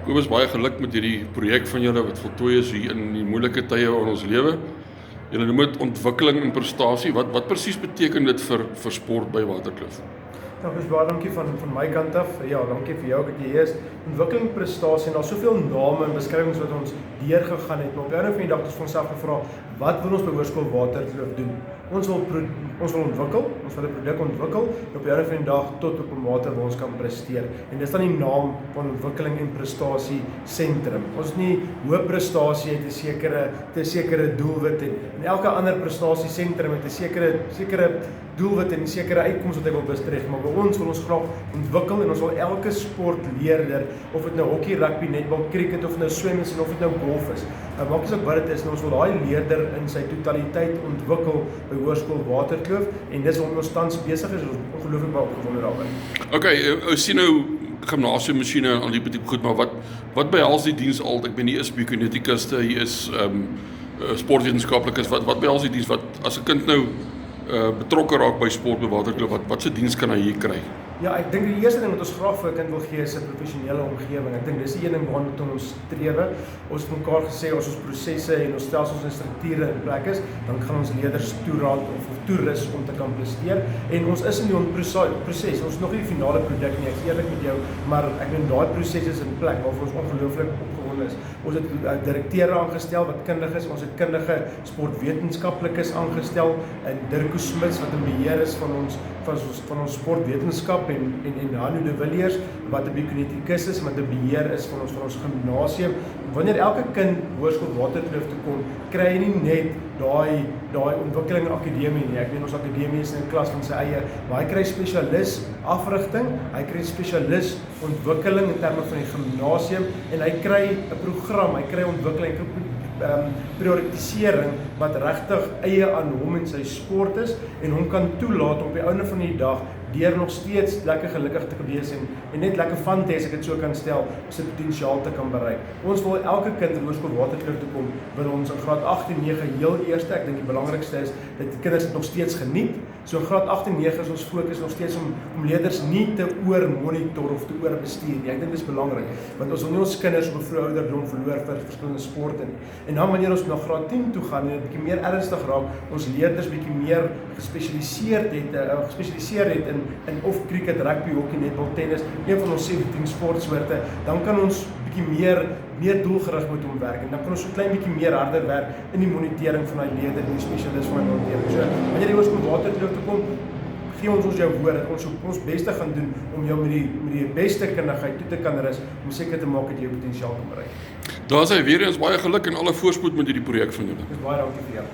Kobus, baie geluk met hierdie projek van julle wat voltooi is hier in die moeilike tye in ons lewe. Julle noem dit ontwikkeling en prestasie. Wat presies beteken dit vir sport by Waterkloof? Nou, baie dankie van my kant af. Ja, dankie vir jou dat jy hier is. Ontwikkeling, prestasie, en daar soveel name en beskrywings wat ons deurgegaan het. Maar op die einde van die dag het ons vir onsself gevra, wat wil ons by Hoërskool Waterkloof doen? Ons wil ontwikkel, ons wil 'n produk ontwikkel, en op die einde van die dag tot op 'n mate waar ons kan presteer. En dis dan die naam van ontwikkeling en prestasie sentrum. Ons is nie hoë prestasie het 'n sekere doelwit en elke ander prestasie sentrum het 'n sekere doelwit en 'n sekere uitkoms wat hy wil bestref, maar by ons wil ons graag ontwikkel en ons wil elke sportleerder, of dit nou hokkie, rugby, netbal, cricket of nou swem is en of dit nou golf is, maak nie saak wat dit is, ons wil daai leerder in sy totaliteit ontwikkel by Hoërskool Waterkloof en dis waarom ons tans besig is, ons ongelooflik baie opgewonde daaroor. Okay, ons sien nou gimnasiummasjiene en al die tipe goed, maar wat behels die diens al? Ek ben hier is biokinetikuste, hier is sportwetenskaplikes, wat behels die diens, wat as 'n kind nou betrokke raak by sport by Waterkloof, wat se diens kan hy hier kry? Ja, ek dink die eerste ding wat ons graag vir 'n kind wil gee is 'n professionele omgewing. Ek dink dis die een ding waarna ons strewe. Ons het mekaar gesê as ons prosesse en ons stelsels en strukture in plek is, dan gaan ons leerders toeraad of toerus om te kan presteer. En ons is in die proses. Ons is nog nie die finale produk nie, ek is eerlik met jou, maar ek dink daai proses is in plek waarvoor ons ongelooflik opgewonde is. Ons het direkteure aangestel wat kundig is, ons het kundige sportwetenskaplikes aangestel, en Dirk Smits wat in beheer is van ons sportwetenskap en Hanu de Villiers wat 'n biokinetikus is, wat 'n beheer is van ons gimnasium. Wanneer elke kind Hoërskool Waterkloof toe kom, kry jy nie net daai ontwikkeling akademie nie. Ek meen ons akademie is in 'n klas van sy eie, maar hy kry spesialis afrigting, hy kry spesialis ontwikkeling in terme van die gimnasium en hy kry 'n program, hy kry ontwikkeling, prioritisering wat regtig eie aan hom en sy sport is en hom kan toelaat om op die einde van die dag deur nog steeds lekker gelukkig te wees en net lekker van te hê, as ek dit so kan stel, sy potensiaal te kan bereik. Ons wil elke kind in Hoërskool Waterkloof toe kom, wil ons in graad 8 en 9 heel eerste, ek dink die belangrikste is dat die kinders dit nog steeds geniet. So in graad 8 en 9 is ons fokus nog steeds om leerders nie te oormonitor of te oorbestuur nie. Ek dink dit is belangrik, want ons wil nie ons kinders op 'n vroeë ouderdom verloor vir verskillende sporte nie. En dan wanneer ons na graad 10 toe gaan en 'n bietjie meer ernstig raak, ons leerders bietjie meer gespesialiseer het in of cricket, rugby, hokkie, netbal, tennis, een van ons 17 sportsoorte, dan kan ons bietjie meer doelgerig met hom werk en dan kan ons so klein bietjie meer harder werk in die monitering van die leerder en die spesialis van die monitering. So, wanneer jy Hoërskool Waterkloof toe kom, gee ons jou woord dat ons ons beste gaan doen om jou met die beste kundigheid toe te kan rus om seker te maak dat jy jou potensiaal kan bereik. Daar is hy weer eens baie geluk en alle voorspoed met hierdie projek van julle. Baie dankie vir jou.